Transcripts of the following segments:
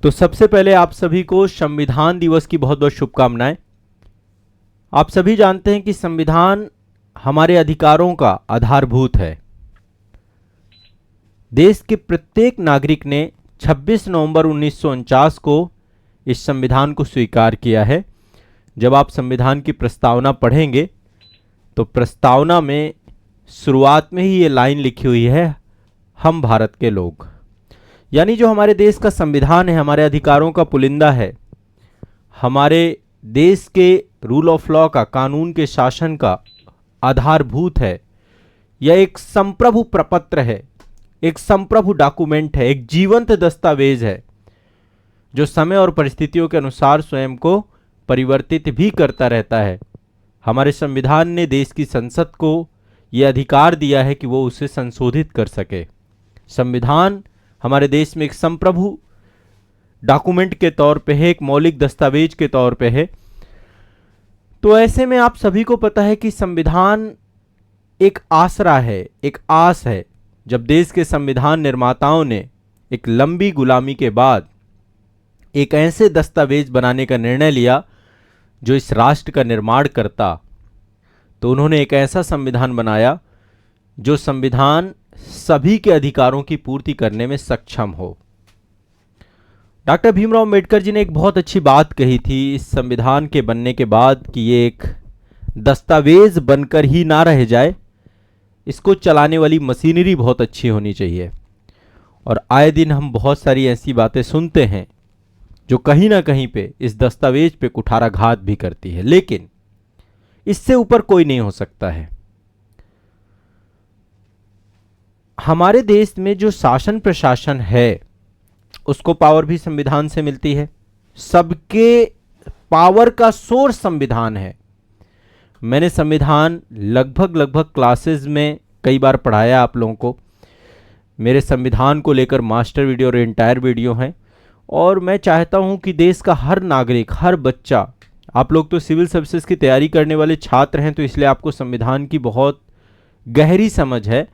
तो सबसे पहले आप सभी को संविधान दिवस की बहुत बहुत शुभकामनाएं। आप सभी जानते हैं कि संविधान हमारे अधिकारों का आधारभूत है। देश के प्रत्येक नागरिक ने 26 नवंबर 1949 को इस संविधान को स्वीकार किया है। जब आप संविधान की प्रस्तावना पढ़ेंगे तो प्रस्तावना में शुरुआत में ही ये लाइन लिखी हुई है, हम भारत के लोग। यानी जो हमारे देश का संविधान है हमारे अधिकारों का पुलिंदा है, हमारे देश के रूल ऑफ लॉ का, कानून के शासन का आधारभूत है। यह एक संप्रभु प्रपत्र है, एक संप्रभु डॉक्यूमेंट है, एक जीवंत दस्तावेज है जो समय और परिस्थितियों के अनुसार स्वयं को परिवर्तित भी करता रहता है। हमारे संविधान ने देश की संसद को यह अधिकार दिया है कि वो उसे संशोधित कर सके। संविधान हमारे देश में एक संप्रभु डॉक्यूमेंट के तौर पे है, एक मौलिक दस्तावेज के तौर पे है। तो ऐसे में आप सभी को पता है कि संविधान एक आसरा है, एक आस है। जब देश के संविधान निर्माताओं ने एक लंबी गुलामी के बाद एक ऐसे दस्तावेज बनाने का निर्णय लिया जो इस राष्ट्र का निर्माण करता, तो उन्होंने एक ऐसा संविधान बनाया जो संविधान सभी के अधिकारों की पूर्ति करने में सक्षम हो। डॉक्टर भीमराव अंबेडकर जी ने एक बहुत अच्छी बात कही थी इस संविधान के बनने के बाद कि ये एक दस्तावेज बनकर ही ना रह जाए, इसको चलाने वाली मशीनरी बहुत अच्छी होनी चाहिए। और आए दिन हम बहुत सारी ऐसी बातें सुनते हैं जो कहीं ना कहीं पे इस दस्तावेज पे कुठाराघात भी करती है, लेकिन इससे ऊपर कोई नहीं हो सकता है। हमारे देश में जो शासन प्रशासन है उसको पावर भी संविधान से मिलती है। सबके पावर का सोर्स संविधान है। मैंने संविधान लगभग क्लासेस में कई बार पढ़ाया आप लोगों को। मेरे संविधान को लेकर मास्टर वीडियो और एंटायर वीडियो हैं, और मैं चाहता हूं कि देश का हर नागरिक, हर बच्चा, आप लोग तो सिविल सर्विसेज की तैयारी करने वाले छात्र हैं, तो इसलिए आपको संविधान की बहुत गहरी समझ है।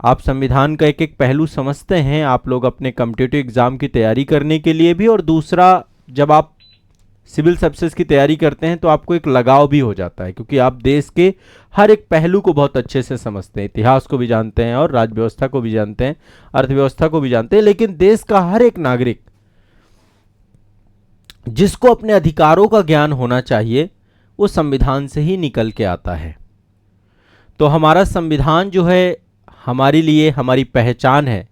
आप संविधान का एक एक पहलू समझते हैं। आप लोग अपने कॉम्पिटिटिव एग्जाम की तैयारी करने के लिए भी, और दूसरा जब आप सिविल सर्विसेज की तैयारी करते हैं तो आपको एक लगाव भी हो जाता है, क्योंकि आप देश के हर एक पहलू को बहुत अच्छे से समझते हैं। इतिहास को भी जानते हैं और राज्य व्यवस्था को भी जानते हैं, अर्थव्यवस्था को भी जानते हैं। लेकिन देश का हर एक नागरिक जिसको अपने अधिकारों का ज्ञान होना चाहिए वो संविधान से ही निकल के आता है। तो हमारा संविधान जो है हमारे लिए हमारी पहचान है,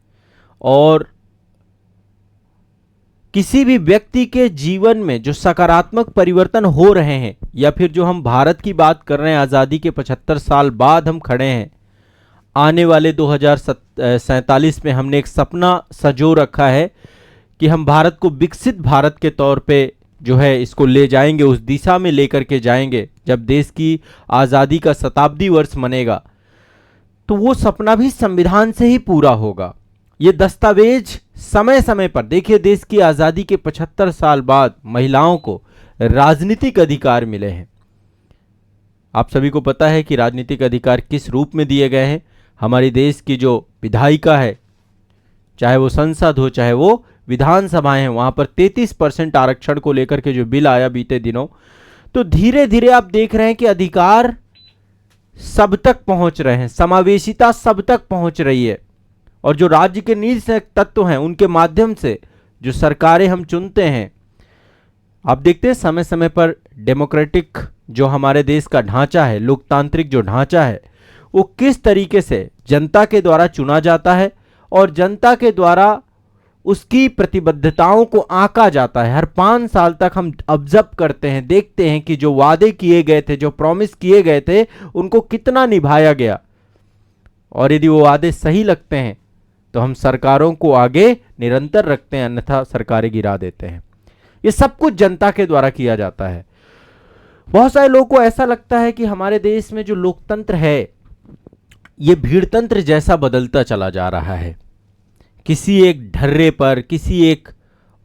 और किसी भी व्यक्ति के जीवन में जो सकारात्मक परिवर्तन हो रहे हैं, या फिर जो हम भारत की बात कर रहे हैं, आज़ादी के 75 साल बाद हम खड़े हैं, आने वाले 2047 में हमने एक सपना सजो रखा है कि हम भारत को विकसित भारत के तौर पे जो है इसको ले जाएंगे, उस दिशा में लेकर के जाएंगे। जब देश की आज़ादी का शताब्दी वर्ष मनेगा तो वो सपना भी संविधान से ही पूरा होगा। ये दस्तावेज समय समय पर, देखिए, देश की आज़ादी के 75 साल बाद महिलाओं को राजनीतिक अधिकार मिले हैं। आप सभी को पता है कि राजनीतिक अधिकार किस रूप में दिए गए हैं। हमारे देश की जो विधायिका है, चाहे वो संसद हो चाहे वो विधानसभाएं हैं, वहां पर 33% आरक्षण को लेकर के जो बिल आया बीते दिनों, तो धीरे धीरे आप देख रहे हैं कि अधिकार सब तक पहुंच रहे हैं, समावेशिता सब तक पहुंच रही है। और जो राज्य के नीति तत्व हैं उनके माध्यम से जो सरकारें हम चुनते हैं, आप देखते हैं समय समय पर डेमोक्रेटिक जो हमारे देश का ढांचा है, लोकतांत्रिक जो ढांचा है, वो किस तरीके से जनता के द्वारा चुना जाता है और जनता के द्वारा उसकी प्रतिबद्धताओं को आंका जाता है। हर 5 साल तक हम ऑब्जर्व करते हैं, देखते हैं कि जो वादे किए गए थे, जो प्रॉमिस किए गए थे, उनको कितना निभाया गया। और यदि वो वादे सही लगते हैं तो हम सरकारों को आगे निरंतर रखते हैं, अन्यथा सरकारें गिरा देते हैं। ये सब कुछ जनता के द्वारा किया जाता है। बहुत सारे लोगों को ऐसा लगता है कि हमारे देश में जो लोकतंत्र है ये भीड़तंत्र जैसा बदलता चला जा रहा है। किसी एक ढर्रे पर, किसी एक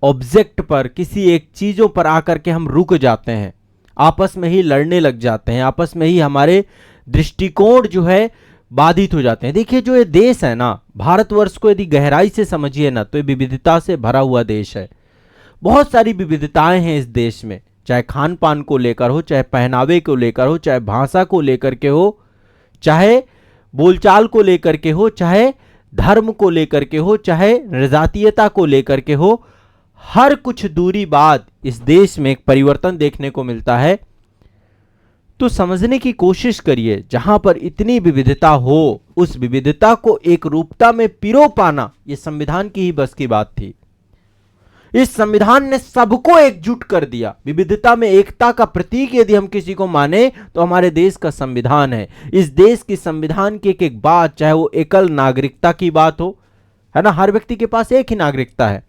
ऑब्जेक्ट पर, किसी एक चीजों पर आकर के हम रुक जाते हैं, आपस में ही लड़ने लग जाते हैं, आपस में ही हमारे दृष्टिकोण जो है बाधित हो जाते हैं। देखिए, जो ये देश है ना, भारतवर्ष को यदि गहराई से समझिए ना, तो ये विविधता से भरा हुआ देश है। बहुत सारी विविधताएं हैं इस देश में, चाहे खान पान को लेकर हो, चाहे पहनावे को लेकर हो, चाहे भाषा को लेकर के हो, चाहे बोलचाल को लेकर के हो, चाहे धर्म को लेकर के हो, चाहे जातीयता को लेकर के हो। हर कुछ दूरी बाद इस देश में एक परिवर्तन देखने को मिलता है। तो समझने की कोशिश करिए, जहां पर इतनी विविधता हो उस विविधता को एक रूपता में पिरो पाना, यह संविधान की ही बस की बात थी। इस संविधान ने सबको एकजुट कर दिया। विविधता में एकता का प्रतीक यदि हम किसी को माने तो हमारे देश का संविधान है। इस देश की संविधान की एक एक बात, चाहे वो एकल नागरिकता की बात हो, है ना, हर व्यक्ति के पास एक ही नागरिकता है,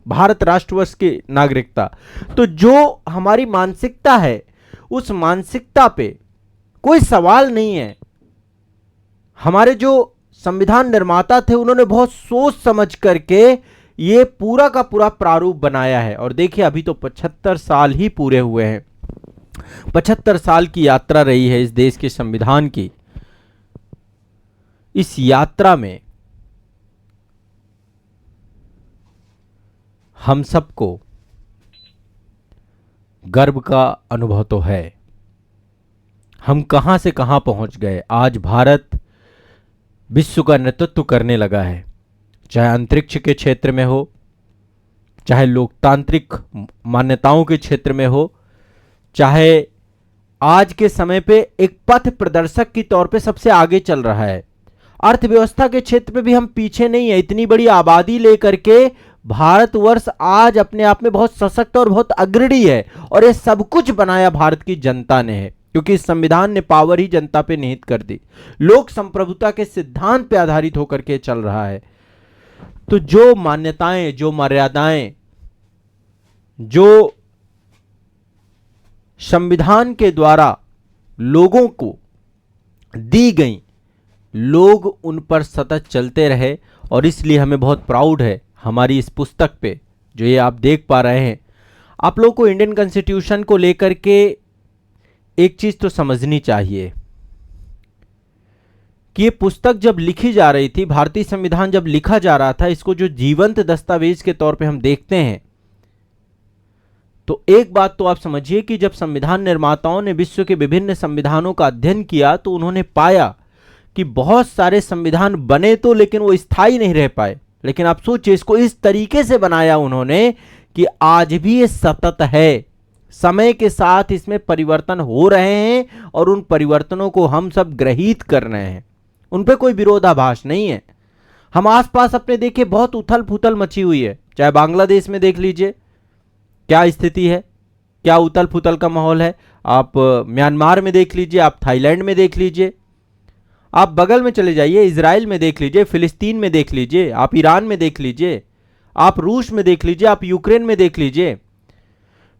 भारत राष्ट्रवर्ष की नागरिकता। तो जो हमारी मानसिकता है उस मानसिकता पे कोई सवाल नहीं है। हमारे जो संविधान निर्माता थे उन्होंने बहुत सोच समझ करके ये पूरा का पूरा प्रारूप बनाया है। और देखिए अभी तो 75 साल ही पूरे हुए हैं, 75 साल की यात्रा रही है इस देश के संविधान की। इस यात्रा में हम सबको गर्व का अनुभव तो है। हम कहां से कहां पहुंच गए। आज भारत विश्व का नेतृत्व करने लगा है, चाहे अंतरिक्ष के क्षेत्र में हो, चाहे लोकतांत्रिक मान्यताओं के क्षेत्र में हो, चाहे आज के समय पे एक पथ प्रदर्शक की तौर पे सबसे आगे चल रहा है। अर्थव्यवस्था के क्षेत्र पे भी हम पीछे नहीं है। इतनी बड़ी आबादी लेकर के भारतवर्ष आज अपने आप में बहुत सशक्त और बहुत अग्रणी है। और ये सब कुछ बनाया भारत की जनता ने है, क्योंकि इस संविधान ने पावर ही जनता पे निहित कर दी। लोक संप्रभुता के सिद्धांत पे आधारित होकर के चल रहा है। तो जो मान्यताएं, जो मर्यादाएं, जो संविधान के द्वारा लोगों को दी गई, लोग उन पर सतत चलते रहे। और इसलिए हमें बहुत प्राउड है हमारी इस पुस्तक पे, जो ये आप देख पा रहे हैं। आप लोगों को इंडियन कॉन्स्टिट्यूशन को लेकर के एक चीज तो समझनी चाहिए कि ये पुस्तक जब लिखी जा रही थी, भारतीय संविधान जब लिखा जा रहा था, इसको जो जीवंत दस्तावेज के तौर पे हम देखते हैं, तो एक बात तो आप समझिए कि जब संविधान निर्माताओं ने विश्व के विभिन्न संविधानों का अध्ययन किया तो उन्होंने पाया कि बहुत सारे संविधान बने तो, लेकिन वो स्थायी नहीं रह पाए। लेकिन आप सोचिए, इसको इस तरीके से बनाया उन्होंने कि आज भी ये सतत है। समय के साथ इसमें परिवर्तन हो रहे हैं और उन परिवर्तनों को हम सब ग्रहित कर रहे हैं, उन पे कोई विरोधाभास नहीं है। हम आसपास अपने देखिए बहुत उथल पुथल मची हुई है। चाहे बांग्लादेश में देख लीजिए क्या स्थिति है, क्या उथल पुथल का माहौल है। आप म्यांमार में देख लीजिए, आप थाईलैंड में देख लीजिए, आप बगल में चले जाइए इजराइल में देख लीजिए, फिलिस्तीन में देख लीजिए, आप ईरान में देख लीजिए, आप रूस में देख लीजिए, आप यूक्रेन में देख लीजिए,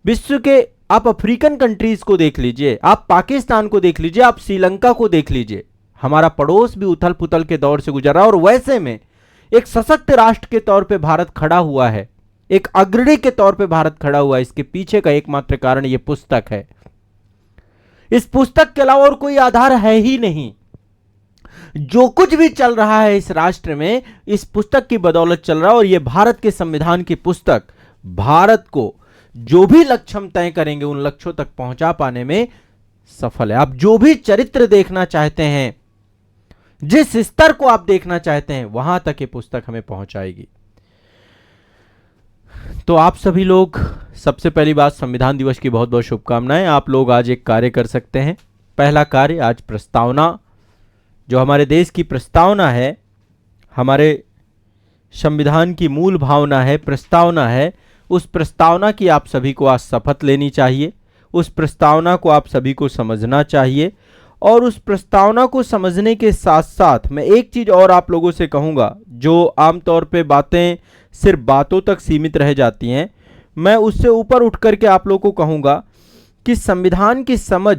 विश्व के आप अफ्रीकन कंट्रीज को देख लीजिए, आप पाकिस्तान को देख लीजिए, आप श्रीलंका को देख लीजिए। हमारा पड़ोस भी उथल पुथल के दौर से गुजरा और वैसे में एक सशक्त राष्ट्र के तौर पे भारत खड़ा हुआ है, एक अग्रणी के तौर पे भारत खड़ा हुआ है। इसके पीछे का एकमात्र कारण यह पुस्तक है। इस पुस्तक के अलावा और कोई आधार है ही नहीं। जो कुछ भी चल रहा है इस राष्ट्र में, इस पुस्तक की बदौलत चल रहा है। और यह भारत के संविधान की पुस्तक भारत को जो भी लक्ष्य हम तय करेंगे उन लक्ष्यों तक पहुंचा पाने में सफल है। आप जो भी चरित्र देखना चाहते हैं, जिस स्तर को आप देखना चाहते हैं, वहां तक ये पुस्तक हमें पहुंचाएगी। तो आप सभी लोग, सबसे पहली बात, संविधान दिवस की बहुत बहुत शुभकामनाएं। आप लोग आज एक कार्य कर सकते हैं। पहला कार्य, आज प्रस्तावना, जो हमारे देश की प्रस्तावना है, हमारे संविधान की मूल भावना है, प्रस्तावना है, उस प्रस्तावना की आप सभी को आज शपथ लेनी चाहिए। उस प्रस्तावना को आप सभी को समझना चाहिए। और उस प्रस्तावना को समझने के साथ साथ मैं एक चीज़ और आप लोगों से कहूँगा, जो आमतौर पे बातें सिर्फ बातों तक सीमित रह जाती हैं, मैं उससे ऊपर उठ करके आप लोगों को कहूँगा कि संविधान की समझ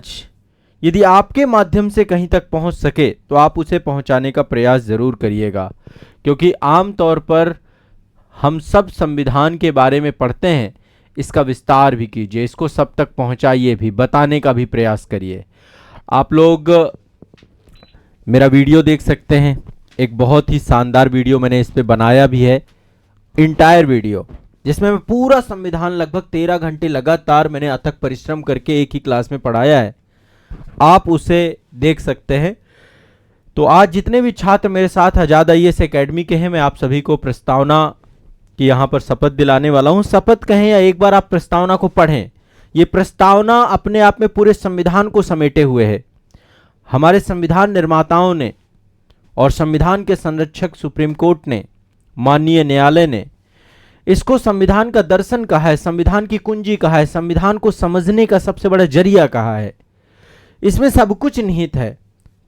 यदि आपके माध्यम से कहीं तक पहुँच सके तो आप उसे पहुँचाने का प्रयास ज़रूर करिएगा। क्योंकि आमतौर पर हम सब संविधान के बारे में पढ़ते हैं, इसका विस्तार भी कीजिए, इसको सब तक पहुँचाइए भी, बताने का भी प्रयास करिए। आप लोग मेरा वीडियो देख सकते हैं, एक बहुत ही शानदार वीडियो मैंने इस पे बनाया भी है, इंटायर वीडियो। जिसमें मैं पूरा संविधान लगभग 13 घंटे लगातार मैंने अथक परिश्रम करके एक ही क्लास में पढ़ाया है, आप उसे देख सकते हैं। तो आज जितने भी छात्र मेरे साथ आजाद आईएएस एकेडमी के हैं, मैं आप सभी को प्रस्तावना की यहाँ पर शपथ दिलाने वाला हूँ। शपथ कहें या एक बार आप प्रस्तावना को पढ़ें, ये प्रस्तावना अपने आप में पूरे संविधान को समेटे हुए है। हमारे संविधान निर्माताओं ने और संविधान के संरक्षक सुप्रीम कोर्ट ने, माननीय न्यायालय ने इसको संविधान का दर्शन कहा है, संविधान की कुंजी कहा है, संविधान को समझने का सबसे बड़ा जरिया कहा है। इसमें सब कुछ निहित है।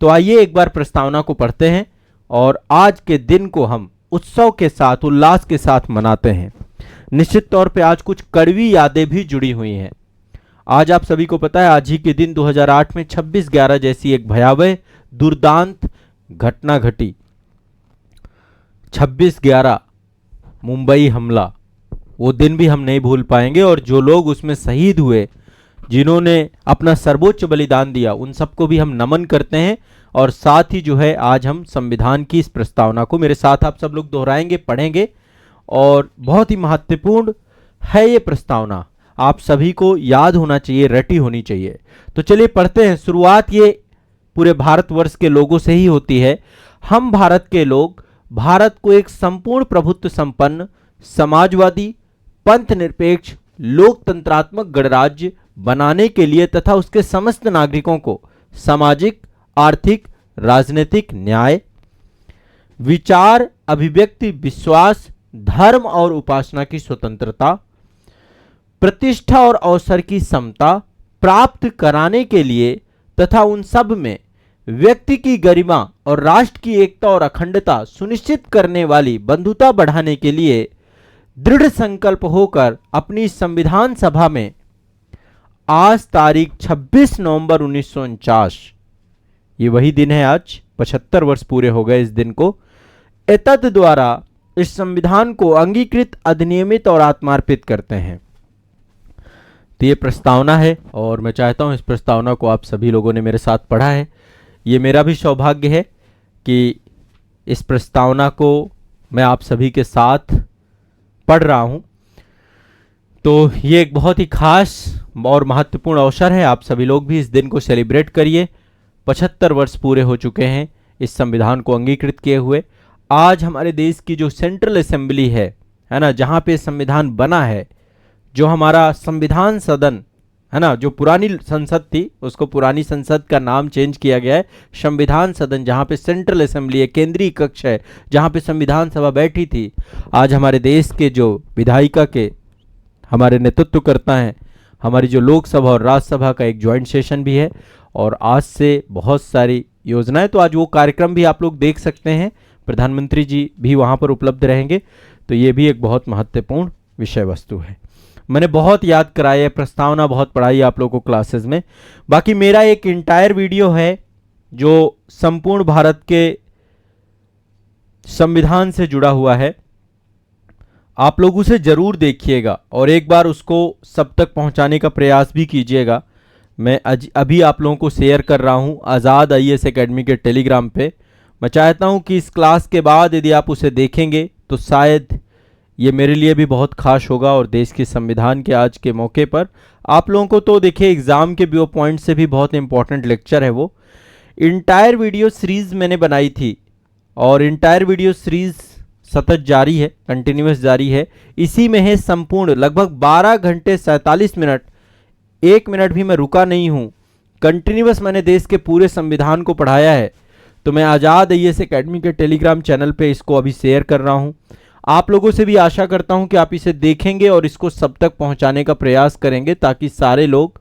तो आइए एक बार प्रस्तावना को पढ़ते हैं और आज के दिन को हम उत्सव के साथ, उल्लास के साथ मनाते हैं। निश्चित तौर पे आज कुछ कड़वी यादें भी जुड़ी हुई हैं। आज आप सभी को पता है, आज ही के दिन 2008 में 26/11 जैसी एक भयावह दुर्दांत घटना घटी। 26/11 मुंबई हमला, वो दिन भी हम नहीं भूल पाएंगे। और जो लोग उसमें शहीद हुए, जिन्होंने अपना सर्वोच्च बलिदान दिया, उन सबको भी हम नमन करते हैं। और साथ ही जो है आज हम संविधान की इस प्रस्तावना को मेरे साथ आप सब लोग दोहराएंगे, पढ़ेंगे। और बहुत ही महत्वपूर्ण है ये प्रस्तावना, आप सभी को याद होना चाहिए, रटी होनी चाहिए। तो चलिए पढ़ते हैं। शुरुआत ये पूरे भारतवर्ष के लोगों से ही होती है। हम भारत के लोग भारत को एक संपूर्ण प्रभुत्व संपन्न, समाजवादी, पंथ निरपेक्ष, लोकतंत्रात्मक गणराज्य बनाने के लिए तथा उसके समस्त नागरिकों को सामाजिक, आर्थिक, राजनीतिक न्याय, विचार, अभिव्यक्ति, विश्वास, धर्म और उपासना की स्वतंत्रता, प्रतिष्ठा और अवसर की समता प्राप्त कराने के लिए तथा उन सब में व्यक्ति की गरिमा और राष्ट्र की एकता और अखंडता सुनिश्चित करने वाली बंधुता बढ़ाने के लिए दृढ़ संकल्प होकर अपनी संविधान सभा में आज तारीख 26 नवंबर 1949, ये वही दिन है, आज 75 वर्ष पूरे हो गए इस दिन को, एतद द्वारा इस संविधान को अंगीकृत, अधिनियमित और आत्मार्पित करते हैं। तो ये प्रस्तावना है और मैं चाहता हूं इस प्रस्तावना को आप सभी लोगों ने मेरे साथ पढ़ा है। ये मेरा भी सौभाग्य है कि इस प्रस्तावना को मैं आप सभी के साथ पढ़ रहा हूं। तो ये एक बहुत ही खास और महत्वपूर्ण अवसर है। आप सभी लोग भी इस दिन को सेलिब्रेट करिए। 75 वर्ष पूरे हो चुके हैं इस संविधान को अंगीकृत किए हुए। आज हमारे देश की जो सेंट्रल असेंबली है ना, जहाँ पे संविधान बना है, जो हमारा संविधान सदन है ना, जो पुरानी संसद थी उसको पुरानी संसद का नाम चेंज किया गया है संविधान सदन, जहाँ पे सेंट्रल असेंबली है, केंद्रीय कक्ष है, जहाँ पे संविधान सभा बैठी थी। आज हमारे देश के जो विधायिका के हमारे नेतृत्व करता है, हमारी जो लोकसभा और राज्यसभा का एक ज्वाइंट सेशन भी है और आज से बहुत सारी योजनाएं, तो आज वो कार्यक्रम भी आप लोग देख सकते हैं। प्रधानमंत्री जी भी वहाँ पर उपलब्ध रहेंगे। तो ये भी एक बहुत महत्वपूर्ण विषय वस्तु है। मैंने बहुत याद कराया है, प्रस्तावना बहुत पढ़ाई आप लोगों को क्लासेस में। बाकी मेरा एक इंटायर वीडियो है जो संपूर्ण भारत के संविधान से जुड़ा हुआ है, आप लोग उसे जरूर देखिएगा और एक बार उसको सब तक पहुंचाने का प्रयास भी कीजिएगा। मैं अभी आप लोगों को शेयर कर रहा हूं आज़ाद आईएएस एकेडमी के टेलीग्राम पे। मैं चाहता हूं कि इस क्लास के बाद यदि आप उसे देखेंगे तो शायद ये मेरे लिए भी बहुत खास होगा और देश के संविधान के आज के मौके पर आप लोगों को तो देखिए एग्ज़ाम के व्यू पॉइंट से भी बहुत इंपॉर्टेंट लेक्चर है। वो इंटायर वीडियो सीरीज़ मैंने बनाई थी और इंटायर वीडियो सीरीज़ सतत जारी है, कंटिन्यूस जारी है। इसी में है संपूर्ण लगभग 12 घंटे 47 मिनट, 1 मिनट भी मैं रुका नहीं हूँ, कंटिन्यूस मैंने देश के पूरे संविधान को पढ़ाया है। तो मैं आज़ाद आईएएस एकेडमी के टेलीग्राम चैनल पे इसको अभी शेयर कर रहा हूँ। आप लोगों से भी आशा करता हूं कि आप इसे देखेंगे और इसको सब तक पहुंचाने का प्रयास करेंगे ताकि सारे लोग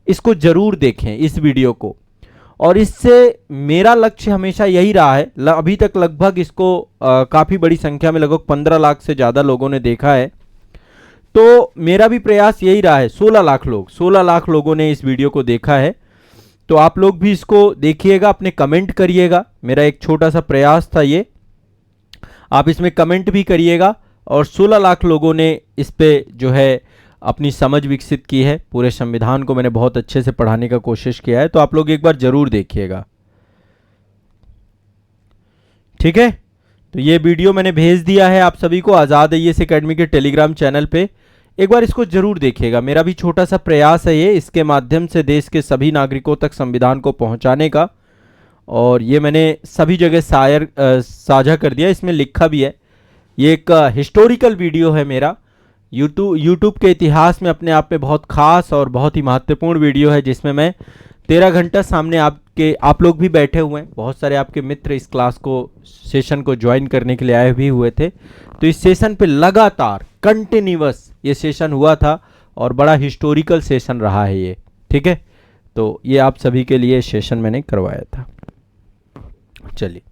इसको जरूर देखें इस वीडियो को। और इससे मेरा लक्ष्य हमेशा यही रहा है, अभी तक लगभग इसको काफ़ी बड़ी संख्या में लगभग 15 लाख से ज़्यादा लोगों ने देखा है। तो मेरा भी प्रयास यही रहा है, 16 लाख लोगों ने इस वीडियो को देखा है। तो आप लोग भी इसको देखिएगा, अपने कमेंट करिएगा। मेरा एक छोटा सा प्रयास था ये, आप इसमें कमेंट भी करिएगा। और 16 लाख लोगों ने इस पे जो है अपनी समझ विकसित की है। पूरे संविधान को मैंने बहुत अच्छे से पढ़ाने का कोशिश किया है, तो आप लोग एक बार जरूर देखिएगा, ठीक है। तो ये वीडियो मैंने भेज दिया है आप सभी को आज़ाद आईएएस एकेडमी के टेलीग्राम चैनल पे। एक बार इसको जरूर देखिएगा। मेरा भी छोटा सा प्रयास है ये, इसके माध्यम से देश के सभी नागरिकों तक संविधान को पहुंचाने का। और ये मैंने सभी जगह साझा कर दिया, इसमें लिखा भी है। ये एक हिस्टोरिकल वीडियो है मेरा, यूट्यूब के इतिहास में अपने आप में बहुत खास और बहुत ही महत्वपूर्ण वीडियो है, जिसमें मैं 13 घंटा सामने आप लोग भी बैठे हुए हैं। बहुत सारे आपके मित्र इस क्लास को सेशन को ज्वाइन करने के लिए आए भी हुए थे। तो इस सेशन पे लगातार कंटिन्यूअस ये सेशन हुआ था और बड़ा हिस्टोरिकल सेशन रहा है ये, ठीक है। तो ये आप सभी के लिए सेशन मैंने करवाया था। चलिए।